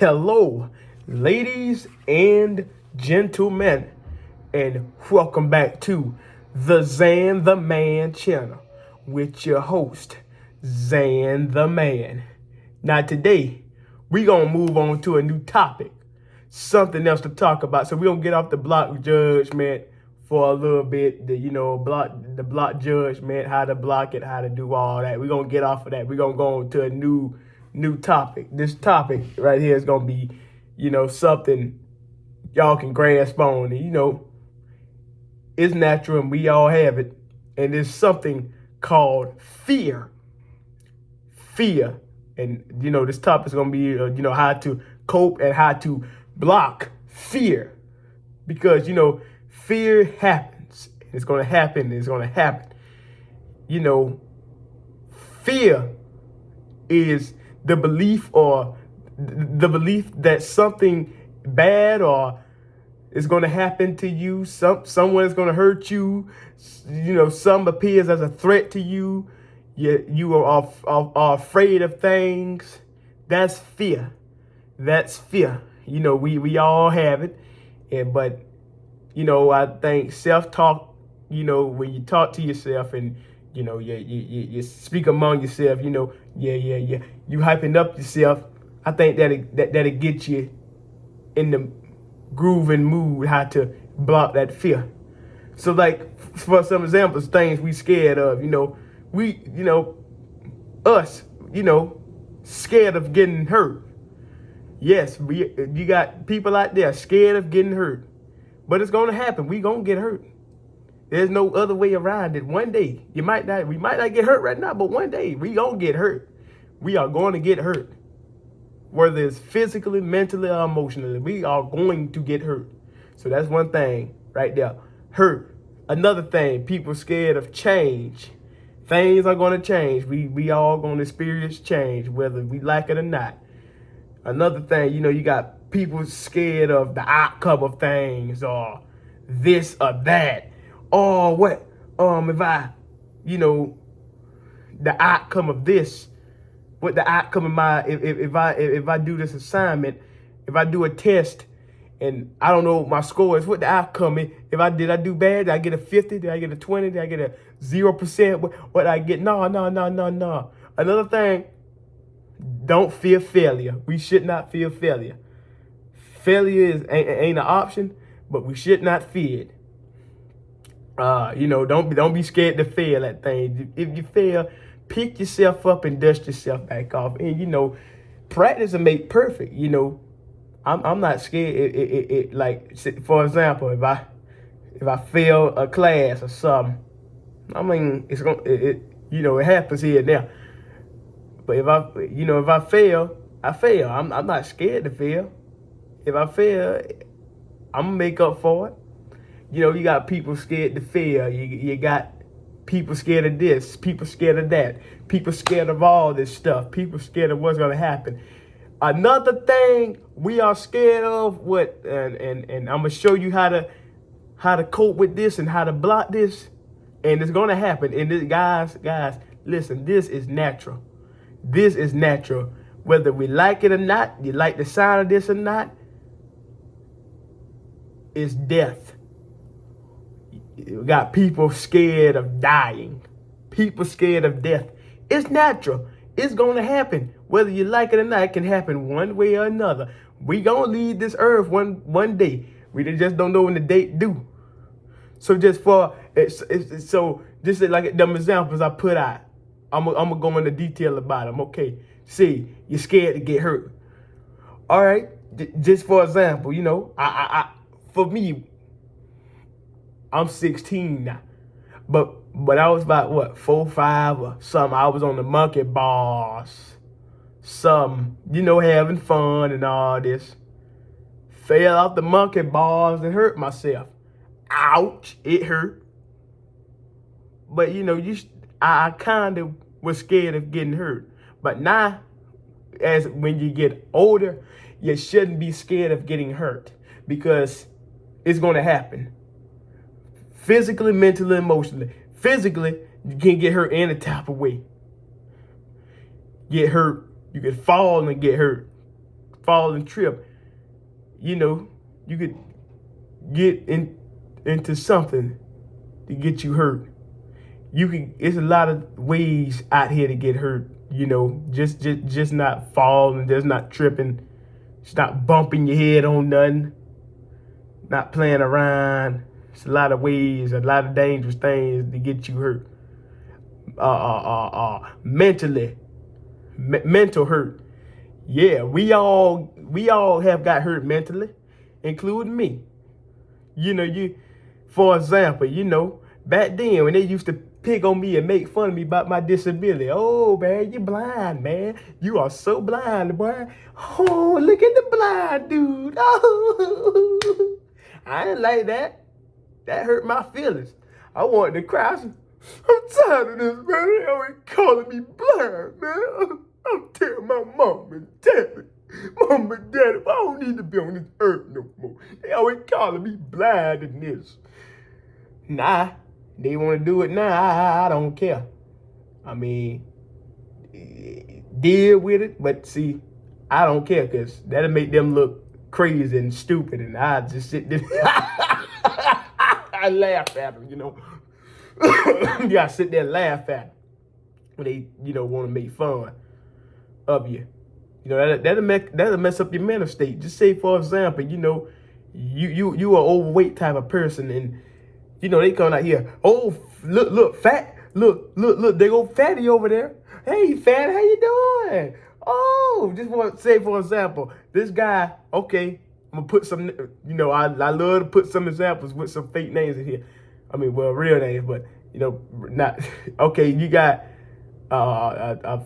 Hello, ladies and gentlemen, and welcome back to the Zan the Man channel with your host, Zan the Man. Now, today, we're going to move on to a new topic, something else to talk about. So, we're going to get off the block judgment for a little bit, the block judgment, how to block it, how to do all that. We're going to get off of that. We're going to go on to a new topic. This topic right here is gonna be, something y'all can grasp on. And, it's natural and we all have it. And it's something called fear. Fear. And, this topic is gonna be, how to cope and how to block fear. Because, fear happens. It's gonna happen. It's gonna happen. Fear is the belief that something bad or is going to happen to you. Someone is going to hurt you. Some appears as a threat to you. You are afraid of things. That's fear. That's fear. We all have it. But I think self-talk, when you talk to yourself and you speak among yourself, you hyping up yourself. I think that'll get you in the groove and mood how to block that fear. So, like, for some examples, things we scared of, us, scared of getting hurt. Yes, you got people out there scared of getting hurt, but it's gonna happen. We gonna get hurt. There's no other way around it. One day, we might not get hurt right now, but one day we gonna get hurt. We are going to get hurt. Whether it's physically, mentally, or emotionally, we are going to get hurt. So that's one thing right there. Hurt. Another thing, people scared of change. Things are going to change. We all going to experience change, whether we like it or not. Another thing, you got people scared of the outcome of things or this or that. Or what? If I, the outcome of this, what the outcome of my, if I do this assignment, if I do a test and I don't know what my score is, what the outcome is. Did I do bad? Did I get a 50? Did I get a 20? Did I get a 0%? What I get? No. Another thing, don't fear failure. We should not fear failure. Failure ain't an option, but we should not fear it. Don't be scared to fail at things. If you fail, pick yourself up and dust yourself back off. And practice will make perfect. I'm not scared. Like, for example, if I fail a class or something, I mean it happens here and there. But if I fail, I fail. I'm not scared to fail. If I fail, I'm gonna make up for it. You got people scared to fail. You got people scared of this, people scared of that, people scared of all this stuff, people scared of what's going to happen. Another thing we are scared of, and I'm going to show you how to cope with this and how to block this, and it's going to happen. And this, guys, listen, this is natural. This is natural. Whether we like it or not, you like the sound of this or not, it's death. You got people scared of dying. People scared of death. It's natural. It's going to happen. Whether you like it or not, it can happen one way or another. We going to leave this earth one day. We just don't know when the date due. So just like them examples I put out, I'm going to go into detail about them. Okay. See, you're scared to get hurt. All right. Just for example, for me, I'm 16 now, but I was about 4, 5 or something. I was on the monkey bars, having fun and all this. Fell off the monkey bars and hurt myself. Ouch! It hurt. But I kind of was scared of getting hurt. But now, when you get older, you shouldn't be scared of getting hurt because it's going to happen. Physically, mentally, emotionally. Physically, you can get hurt any type of way. Get hurt. You can fall and get hurt. fall and trip, you know, you could get into something to get you hurt. It's a lot of ways out here to get hurt, you know, just not falling, just not tripping, just not bumping your head on nothing, not playing around. It's a lot of ways, a lot of dangerous things to get you hurt. Mentally, mental hurt. Yeah, we all have got hurt mentally, including me. You know, for example, you know, back then when they used to pick on me and make fun of me about my disability. Oh man, you blind, man. You are so blind, boy. Oh, look at the blind dude. Oh, I didn't like that. That hurt my feelings. I wanted to cry. I'm tired of this, man. They always calling me blind, man. I'm telling my mom and daddy. Mom and daddy, I don't need to be on this earth no more. They always calling me blind and this. Nah, they want to do it now. I don't care. I mean, deal with it, but see, I don't care because that'll make them look crazy and stupid, and I just sit there. I laugh at them, you know. Yeah, I sit there and laugh at them when they, you know, want to make fun of you. You know, that'll mess up your mental state. Just say, for example, you know, you an overweight type of person, and you know they come out here. Oh, look, fat. Look, they go fatty over there. Hey, fat, how you doing? Oh, just want to say, for example, this guy. Okay, I'm gonna put some. You know, I love to put some examples with some fake names in here. I mean, well, real names, but you know, not. Okay, you got a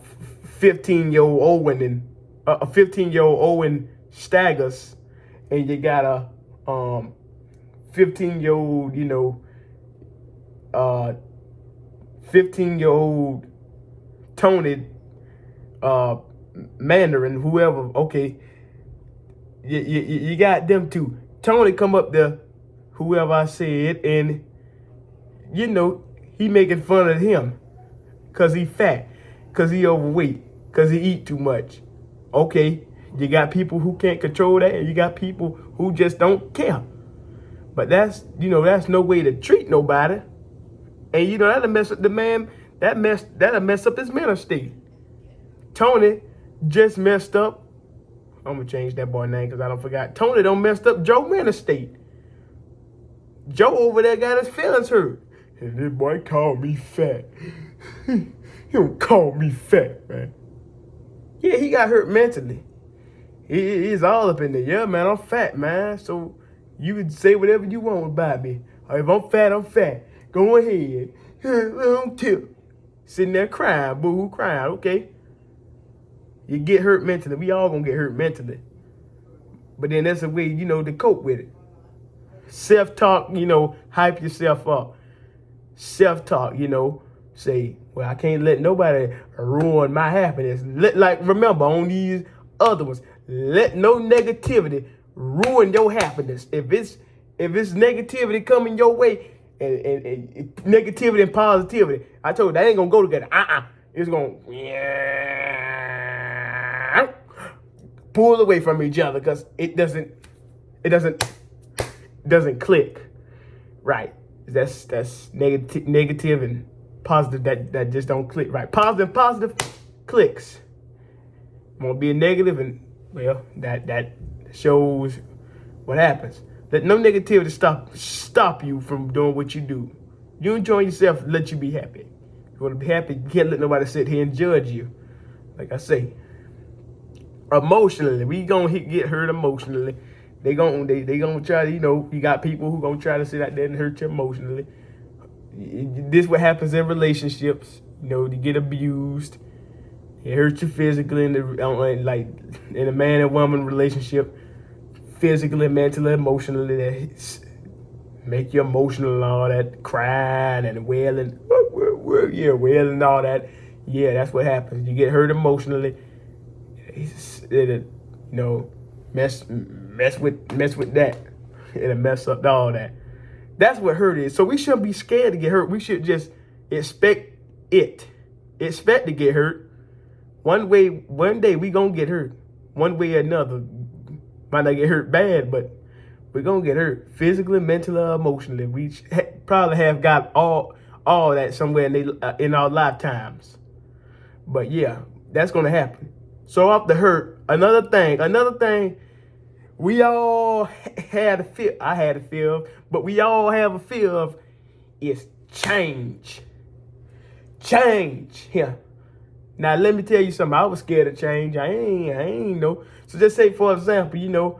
15-year-old Owen and a 15-year-old Owen Staggers, and you got a 15-year-old, you know, 15-year-old Tony Mandarin, whoever. Okay, you got them two. Tony come up there, whoever I said, and you know he making fun of him because he fat, because he overweight, because he eat too much. Okay, you got people who can't control that, and you got people who just don't care. But that's no way to treat nobody. And you know that'll mess up the man. That'll mess up his mental state. Tony just messed up. I'm gonna change that boy name because I don't forgot. Tony don't messed up Joe mental state. Joe over there got his feelings hurt. And this boy called me fat. He don't call me fat, man. Yeah, he got hurt mentally. He's all up in there. Yeah, man, I'm fat, man. So you can say whatever you want about me. Or if I'm fat, I'm fat. Go ahead. I don't care. Sitting there crying, boo, crying. Okay. You get hurt mentally. We all gonna get hurt mentally. But then that's a way, you know, to cope with it. Self-talk, you know, hype yourself up. Self-talk, you know, say, well, I can't let nobody ruin my happiness. Remember, on these other ones, let no negativity ruin your happiness. If it's negativity coming your way, and negativity and positivity, I told you that ain't gonna go together. It's gonna pull away from each other because it doesn't click right. That's negative and positive that just don't click right. Positive clicks. Won't be a negative, and well, that shows what happens. Let no negativity stop you from doing what you do. You enjoy yourself, let you be happy. If you want to be happy, you can't let nobody sit here and judge you. Like I say, emotionally, we gonna get hurt emotionally. They gonna try to, you know, you got people who gonna try to sit out there and hurt you emotionally. This what happens in relationships. You know, you get abused. It hurts you physically in a man and woman relationship. Physically, mentally, emotionally, that make you emotional and all that, crying and wailing, wailing and all that. Yeah, that's what happens. You get hurt emotionally. You know, mess with that. It'll mess up all that. That's what hurt is. So we shouldn't be scared to get hurt. We should just expect it. Expect to get hurt. One day we gonna get hurt. One way or another. Might not get hurt bad, but we're gonna get hurt physically, mentally, or emotionally. We probably have got all that somewhere in our lifetimes. But yeah, that's gonna happen. So off the hurt, another thing, we all had a fear. I had a fear of, but we all have a fear of is change. Change. Yeah. Now let me tell you something. I was scared of change. I ain't know. So just say, for example,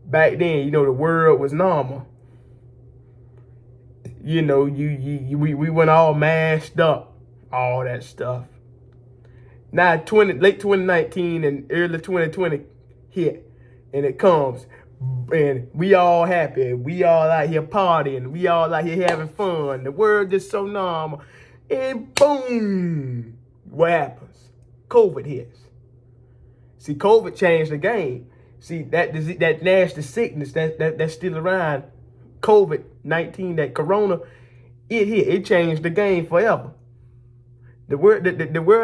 back then, the world was normal. We went all mashed up, all that stuff. Now late 2019 and early 2020 hit, and it comes, and we all happy. We all out here partying. We all out here having fun. The world is so normal, and boom, what happens? COVID hits. See, COVID changed the game. See, that nasty sickness that's still around, COVID-19, that corona, it hit. It changed the game forever. The world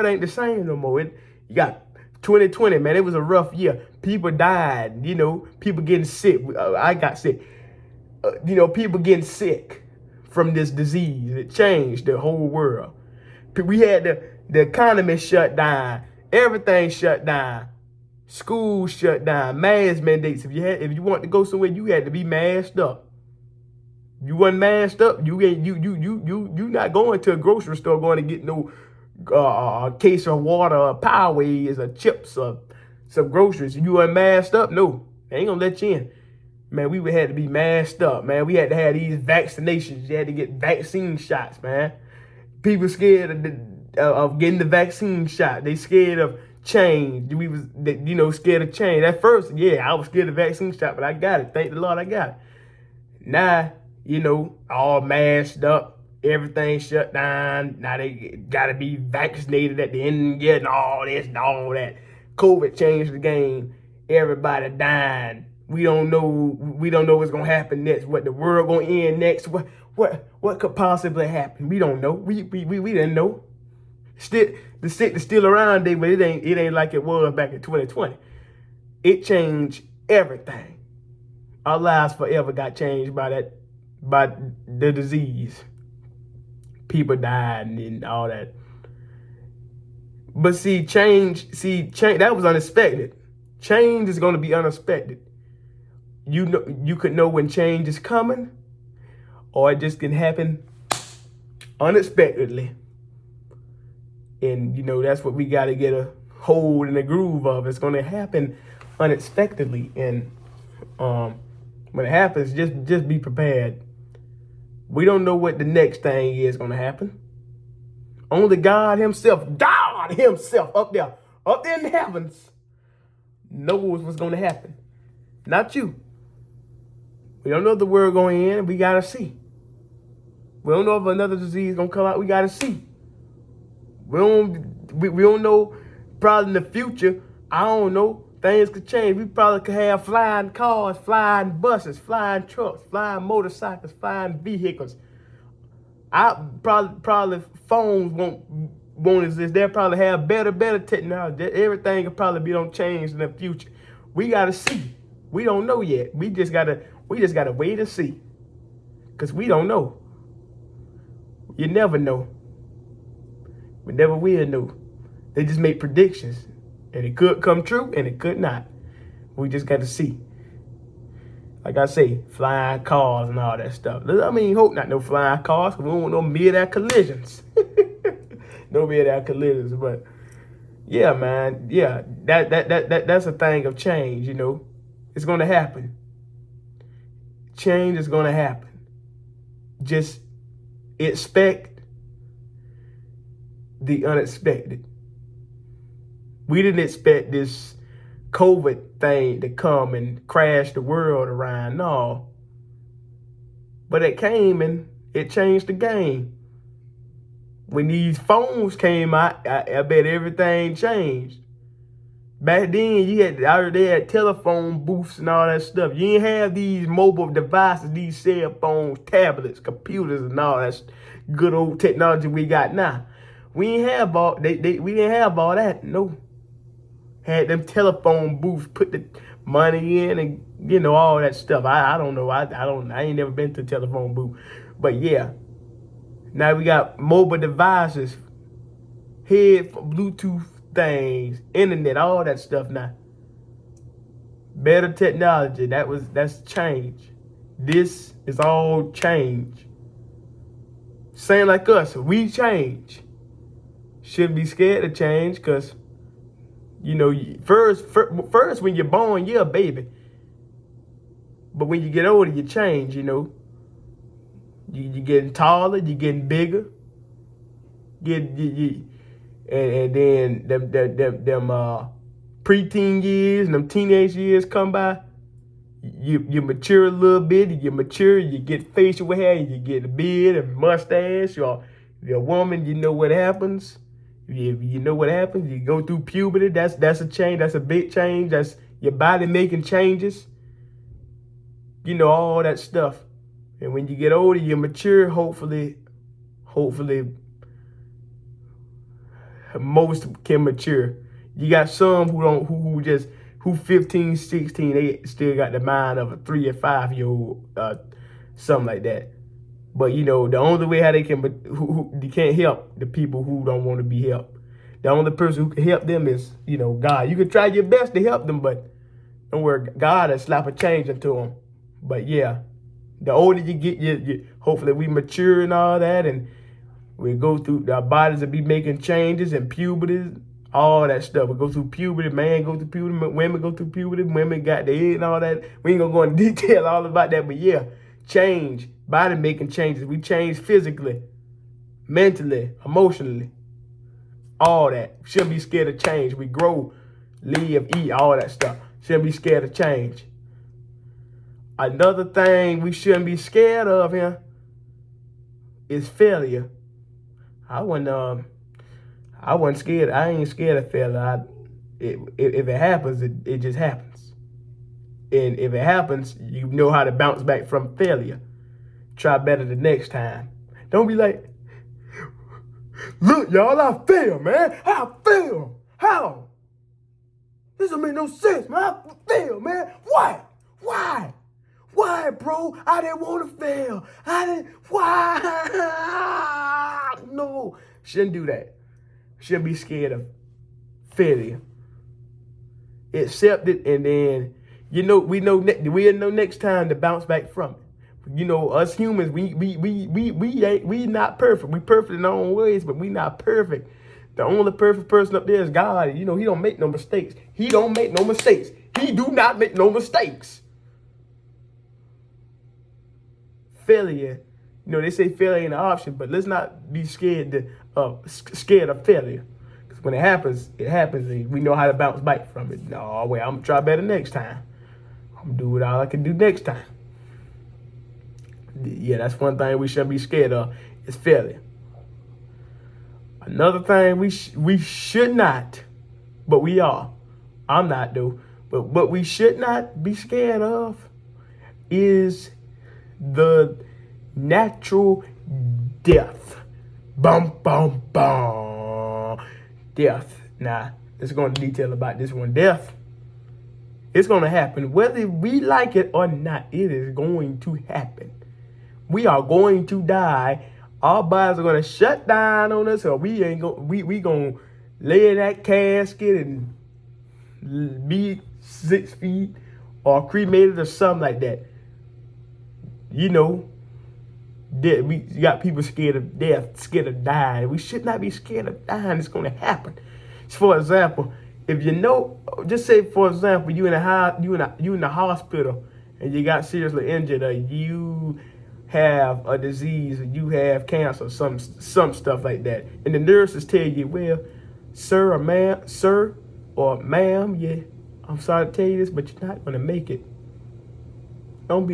ain't the same no more. You got 2020, man. It was a rough year. People died. People getting sick. I got sick. People getting sick from this disease. It changed the whole world. We had the economy shut down. Everything shut down. Schools shut down. Mask mandates. If you want to go somewhere, you had to be masked up. You wasn't masked up, you not going to a grocery store going to get no case of water or Powerades or chips or some groceries. You weren't masked up, no, they ain't gonna let you in. Man, we had to be masked up, man. We had to have these vaccinations. You had to get vaccine shots, man. People scared of getting the vaccine shot. They scared of change. We was, scared of change. At first, yeah, I was scared of the vaccine shot, but I got it. Thank the Lord, I got it. Now, all masked up, everything shut down. Now they gotta be vaccinated at the end, getting all this and all that. COVID changed the game. Everybody dying. We don't know what's gonna happen next. What the world gonna end next? What could possibly happen? We don't know. We didn't know. Still, the sickness still around there, but it ain't like it was back in 2020. It changed everything. Our lives forever got changed by the disease. People died and all that. But change, that was unexpected. Change is going to be unexpected. You could know when change is coming, or it just can happen unexpectedly. And, that's what we got to get a hold and a groove of. It's going to happen unexpectedly. And when it happens, just be prepared. We don't know what the next thing is going to happen. Only God himself up there in the heavens knows what's going to happen. Not you. We don't know if the world going to end. We got to see. We don't know if another disease is going to come out. We got to see. We don't know. Probably in the future, I don't know. Things could change. We probably could have flying cars, flying buses, flying trucks, flying motorcycles, flying vehicles. Probably phones won't exist. They'll probably have better technology. Everything could probably be on change in the future. We gotta see. We don't know yet. We just gotta wait and see. Cause we don't know. You never know. We never will know. They just make predictions. And it could come true and it could not. We just got to see. Like I say, flying cars and all that stuff. I mean, hope not no flying cars. We don't want no mid-air collisions. No mid-air collisions. But yeah, man. Yeah, that's a thing of change, It's going to happen. Change is going to happen. Just expect the unexpected. We didn't expect this COVID thing to come and crash the world around, no. But it came and it changed the game. When these phones came out, I bet everything changed. Back then, they had telephone booths and all that stuff. You didn't have these mobile devices, these cell phones, tablets, computers, and all that good old technology we got now. We didn't have all we didn't have all that, no. Had them telephone booths, put the money in, and all that stuff. I don't know. I ain't never been to a telephone booth, but yeah. Now we got mobile devices, Bluetooth things, internet, all that stuff now. Better technology. That's change. This is all change. Same like us, we change. Shouldn't be scared to change, because first when you're born, you're a baby. But when you get older, you change, You're getting taller, you're getting bigger. And then them preteen years and them teenage years come by. You mature a little bit, you get facial hair, you get a beard and mustache. You're a woman, you know what happens. You know what happens. You go through puberty. That's a change. That's a big change. That's your body making changes. All that stuff. And when you get older, you mature. Hopefully, most can mature. You got some who 15, 16, they still got the mind of a 3 or 5 year old, something like that. But the only way how they can, you can't help the people who don't want to be helped. The only person who can help them is, God. You can try your best to help them, but don't worry, God will slap a change into them. But yeah, the older you get, hopefully we mature and all that, and we go through, our bodies will be making changes and puberty, all that stuff. We go through puberty, man go through puberty, women go through puberty, women got their head and all that. We ain't gonna go into detail all about that, but yeah, change, body making changes. We change physically, mentally, emotionally, all that. Shouldn't be scared of change. We grow, live, eat, all that stuff. Shouldn't be scared of change. Another thing we shouldn't be scared of here is failure. I wasn't scared. I ain't scared of failure. If it happens, it just happens. And if it happens, you know how to bounce back from failure. Try better the next time. Don't be like, look, y'all, I failed, man. I failed. How? This don't make no sense, man. I failed, man. Why? Why, bro? I didn't want to fail. Why? No. Shouldn't do that. Shouldn't be scared of failure. Accept it, and then, we know next time to bounce back from it. Us humans, we not perfect. We perfect in our own ways, but we not perfect. The only perfect person up there is God. He don't make no mistakes. He don't make no mistakes. He do not make no mistakes. Failure, they say failure ain't an option, but let's not be scared of failure. Because when it happens, and we know how to bounce back from it. No, wait, I'm gonna try better next time. I'm gonna do what all I can do next time. Yeah, that's one thing we shouldn't be scared of, is failure. Another thing we should not, but we are. I'm not though, but what we should not be scared of is the natural death. Bum, bum, bum. Death. Now, let's go into detail about this one. Death. It's going to happen. Whether we like it or not, it is going to happen. We are going to die. Our bodies are going to shut down on us, or we going to lay in that casket and be 6 feet or cremated or something like that. We got people scared of death, scared of dying. We should not be scared of dying. It's going to happen. For example, if just say for example, you in the hospital and you got seriously injured, or you have a disease, or you have cancer, some stuff like that, and the nurses tell you, well, sir or ma'am, yeah, I'm sorry to tell you this, but you're not going to make it. Don't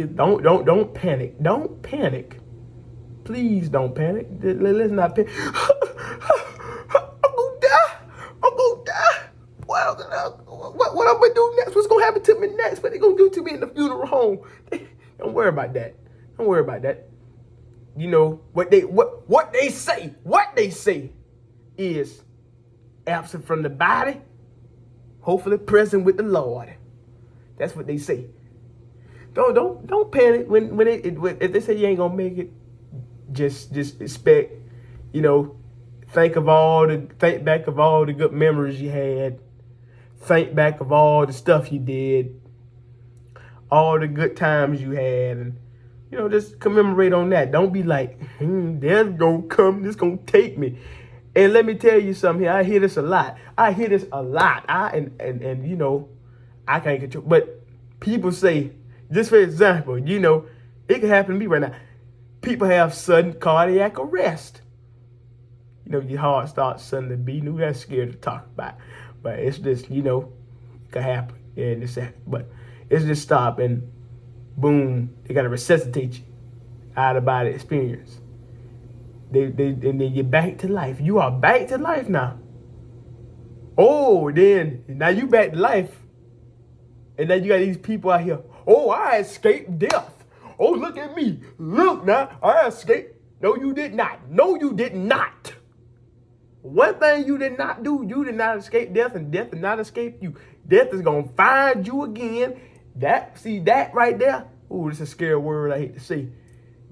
panic. Don't panic. Please don't panic. Let's not panic. I'm gonna die. What I'm gonna do next? What's gonna happen to me next? What they gonna do to me in the funeral home? Don't worry about that. Don't worry about that. What they say is absent from the body hopefully present with the Lord. That's what they say. Don't panic if they say you ain't gonna make it. Just expect, you know, think back of all the good memories you had. Think back of all the stuff you did, all the good times you had, and just commemorate on that. Don't be like, there's gonna come, this gonna take me. And let me tell you something here. I hear this a lot. I can't control. But people say, just for example, it can happen to me right now. People have sudden cardiac arrest. Your heart starts suddenly beating. That's scary to talk about. But it's just, it can happen. And but it's just stop and boom, they gotta resuscitate you out of body experience. And then you're back to life. You are back to life now. Oh, then now you back to life. And then you got these people out here. Oh, I escaped death. Oh, look at me. Look now, I escaped. No, you did not. No, you did not. One thing you did not do, you did not escape death, and death did not escape you. Death is going to find you again. That right there? Ooh, this is a scary word I hate to say.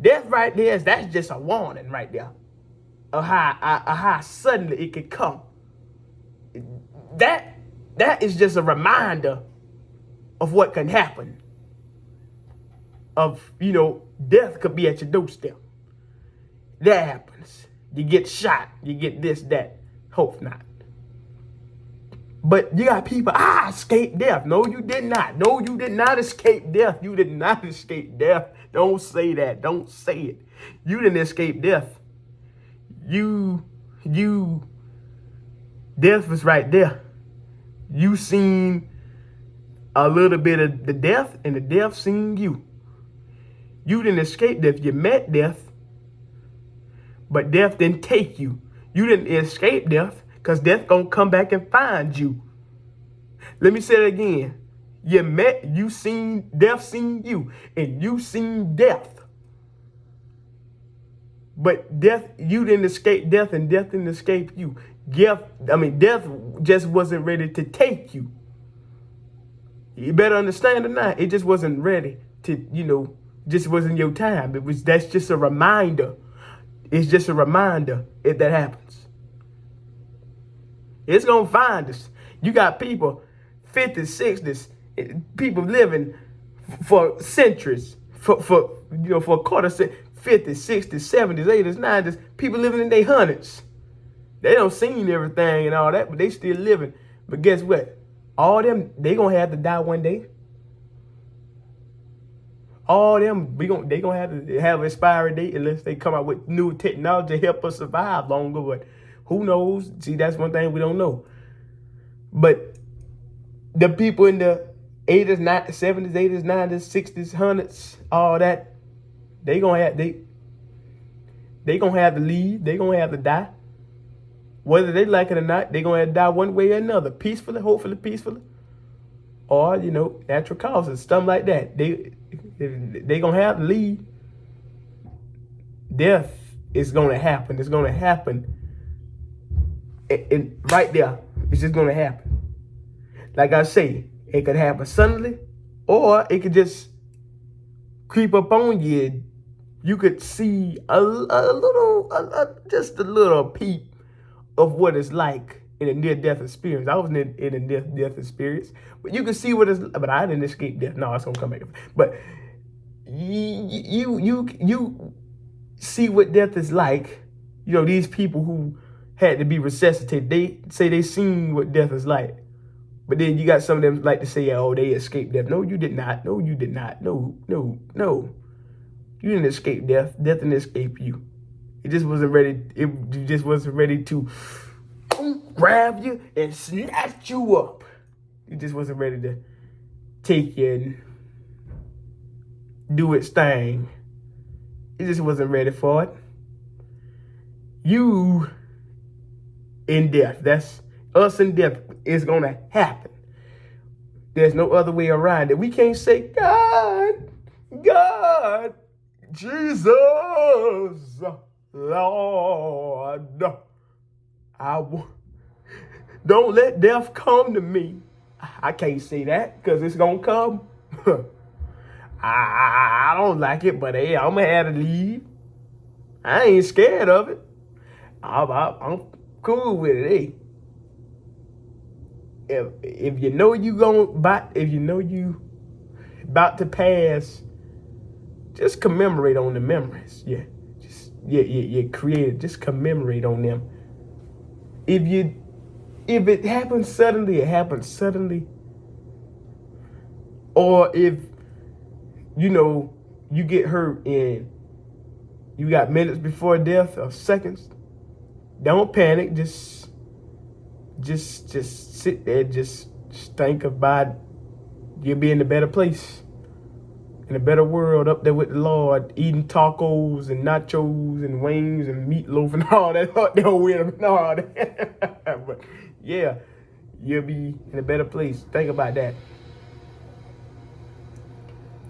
Death right there, that's just a warning right there of how suddenly it could come. That is just a reminder of what can happen. Of, death could be at your doorstep. That happens. You get shot. You get this, that. Hope not. But you got people, I escaped death. No, you did not. No, you did not escape death. You did not escape death. Don't say that. Don't say it. You didn't escape death. Death was right there. You seen a little bit of the death, and the death seen you. You didn't escape death. You met death, but death didn't take you. You didn't escape death because death gonna come back and find you. Let me say it again. You seen death seen you, and you seen death. But you didn't escape death, and death didn't escape you. Death just wasn't ready to take you. You better understand it now. It just wasn't ready to, just wasn't your time. That's just a reminder. It's just a reminder if that happens. It's going to find us. You got people, 50s, 60s, people living for centuries, for a quarter century, 50s, 60s, 70s, 80s, 90s, people living in their hundreds. They don't seen everything and all that, but they still living. But guess what? All them, they going to have to die one day. All them, they gonna have to have an expiry date unless they come out with new technology to help us survive longer. But who knows? See, that's one thing we don't know. But the people in the 80s, 70s, 80s, 90s, 60s, 100s, all that, they gonna have to leave. They gonna have to die. Whether they like it or not, they gonna have to die one way or another, peacefully, hopefully peacefully, or natural causes, stuff like that. They gonna have to leave. Death is gonna happen. It's gonna happen. And right there, it's just gonna happen. Like I say, it could happen suddenly, or it could just creep up on you. You could see just a little peep of what it's like in a near-death experience. I was in a near-death experience, but you can see what it's. But I didn't escape death. No, it's gonna come back. But you see what death is like. These people who had to be resuscitated, they say they seen what death is like. But then you got some of them like to say, oh, they escaped death. No, you did not. No, you did not. No. You didn't escape death. Death didn't escape you. It just wasn't ready. It just wasn't ready to grab you and snatch you up. It just wasn't ready to take you and do its thing. It just wasn't ready for it. You in death. That's us in death. It's going to happen. There's no other way around it. We can't say, God, Jesus, Lord, don't let death come to me. I can't say that because it's gonna come. I don't like it, but hey, I'm gonna have to leave. I ain't scared of it. I'm cool with it. Hey, if you know you if you know you about to pass, just commemorate on the memories. Yeah, you created. Just commemorate on them. If it happens suddenly, it happens suddenly. Or if you get hurt and you got minutes before death or seconds, don't panic. Just sit there. Just think about you'll be in a better place, in a better world up there with the Lord, eating tacos and nachos and wings and meatloaf and all that up there with him and all that. But yeah, you'll be in a better place. Think about that.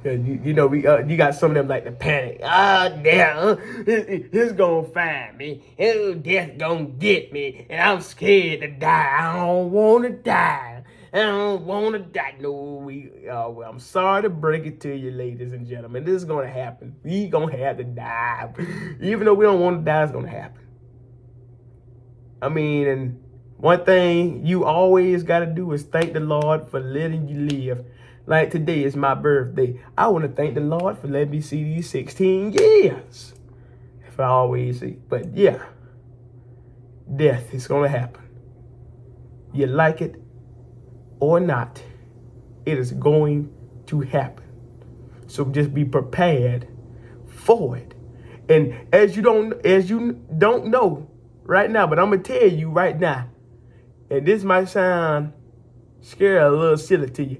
You got some of them like the panic. Death, it's gonna find me. Death gonna get me, and I'm scared to die. I don't wanna die. I don't wanna die. No, well, I'm sorry to break it to you, ladies and gentlemen. This is gonna happen. We gonna have to die, even though we don't want to die. It's gonna happen. I mean, and one thing you always gotta do is thank the Lord for letting you live. Like today is my birthday. I want to thank the Lord for letting me see these 16 years. If I always say. But yeah, death is going to happen. You like it or not, it is going to happen. So just be prepared for it. And as you don't know right now, but I'm going to tell you right now, and this might sound scary, a little silly to you.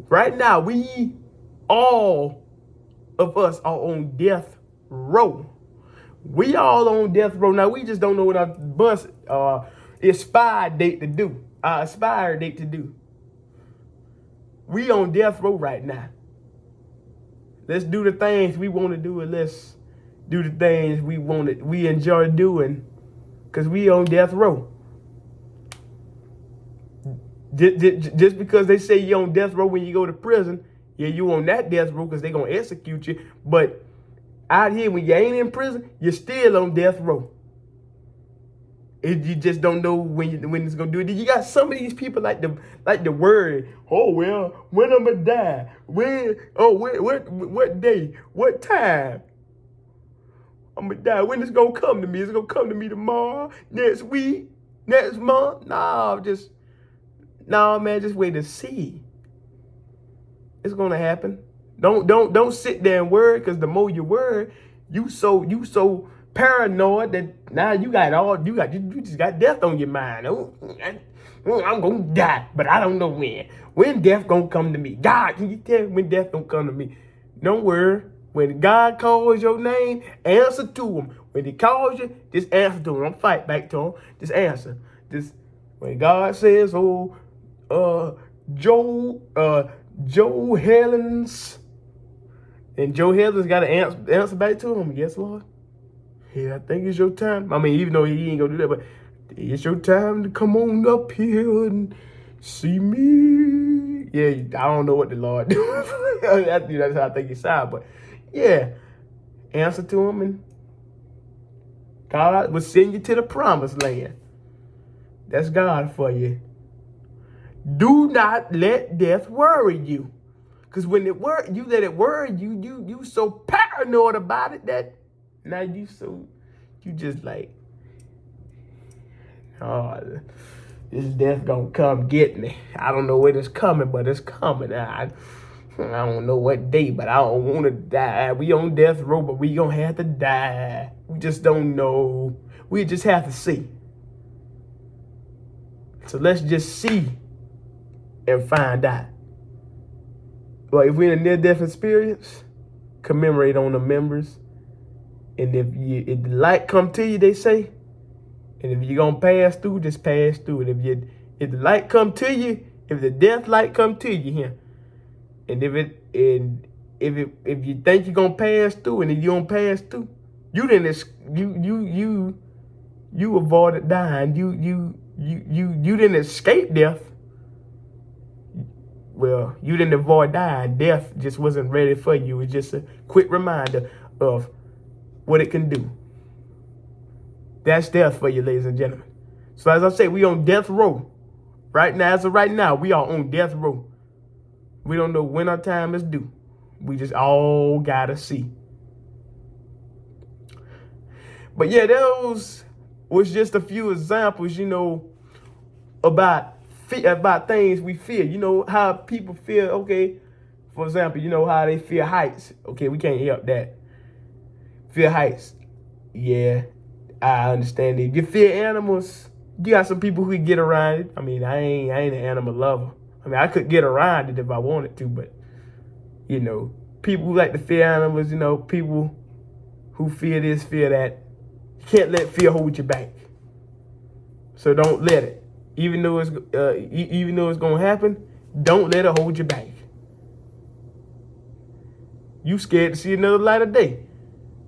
Right now, all of us are on death row. We all on death row. Now, we just don't know what our bus expired date to do. We on death row right now. Let's do the things we want to do, and let's do the things we enjoy doing, because we on death row. Just because they say you're on death row when you go to prison, yeah, you on that death row because they're going to execute you. But out here, when you ain't in prison, you're still on death row. You just don't know when it's going to do it. You got some of these people like the word, oh, well, when I'm going to die? What day? What time? I'm going to die. When it's going to come to me? Is it going to come to me tomorrow? Next week? Next month? No, man, just wait to see. It's gonna happen. Don't sit there and worry, because the more you worry, you so paranoid that now you just got death on your mind. I'm gonna die, but I don't know when. When death gonna come to me? God, can you tell me when death gonna come to me? Don't worry. When God calls your name, answer to him. When he calls you, just answer to him. Don't fight back to him. Just answer. Just when God says, Joe Helens, and Joe Helens got to answer back to him. Yes, Lord. Yeah, I think it's your time. I mean, even though he ain't gonna do that, but it's your time to come on up here and see me. Yeah, I don't know what the Lord do. That's how I think he sound, but yeah, answer to him, and God will send you to the promised land. That's God for you. Do not let death worry you. Because when you let it worry you, you so paranoid about it that now you just like, oh, this death gonna come get me. I don't know when it's coming, but it's coming. I don't know what day, but I don't want to die. We on death row, but we gonna have to die. We just don't know. We just have to see. So let's just see and find out. Well, if we're in a near-death experience, commemorate on the members. And if the light come to you, they say, and if you're gonna pass through, just pass through. And if the light come to you, if the death light come to you here, and if you think you're gonna pass through, and if you don't pass through, you avoided dying. You didn't escape death. well, you didn't avoid dying. Death just wasn't ready for you. It's just a quick reminder of what it can do. That's death for you, ladies and gentlemen. So as I say, we on death row. Right now, as of right now, we are on death row. We don't know when our time is due. We just all gotta see. But yeah, those was just a few examples, about things we fear. How people feel, okay, for example, how they fear heights. Okay, we can't help that. Fear heights. Yeah, I understand it. You fear animals. You got some people who can get around it. I mean, I ain't an animal lover. I mean, I could get around it if I wanted to, but people who like to fear animals, people who fear this, fear that. You can't let fear hold you back. So don't let it. Even though it's gonna happen, don't let it hold you back. You scared to see another light of day.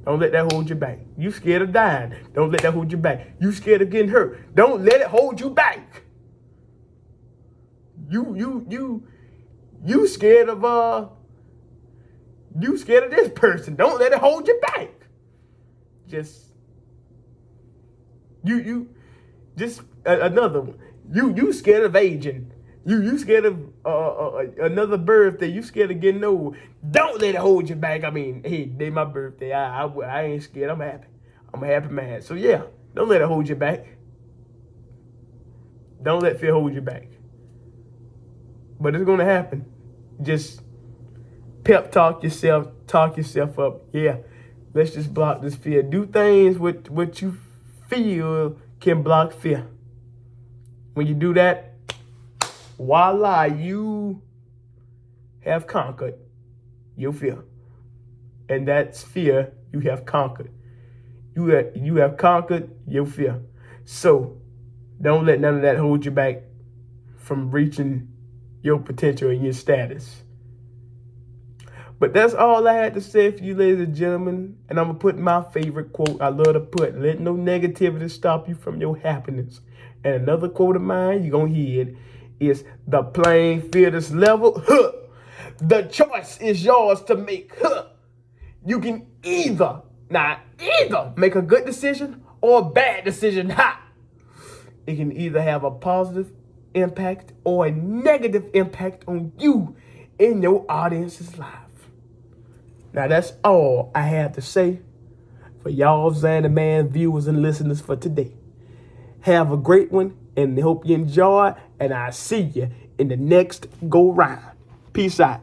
Don't let that hold you back. You scared of dying. Don't let that hold you back. You scared of getting hurt. Don't let it hold you back. You scared of this person. Don't let it hold you back. Another one. You scared of aging. You scared of another birthday. You scared of getting old. Don't let it hold you back. I mean, hey, day my birthday. I ain't scared. I'm happy. I'm a happy man. So yeah, don't let it hold you back. Don't let fear hold you back. But it's gonna happen. Just pep talk yourself up. Yeah, let's just block this fear. Do things with what you feel can block fear. When you do that, voila, you have conquered your fear. And that's fear you have conquered. You have conquered your fear. So don't let none of that hold you back from reaching your potential and your status. But that's all I had to say for you, ladies and gentlemen. And I'm going to put my favorite quote I love to put. Let no negativity stop you from your happiness. And another quote of mine you're going to hear it is, the playing field is level. Huh. The choice is yours to make. Huh. You can either make a good decision or a bad decision. Ha! It can either have a positive impact or a negative impact on you and your audience's life. Now that's all I have to say for y'all Xander Man viewers and listeners for today. Have a great one and hope you enjoy, and I'll see you in the next go round. Peace out.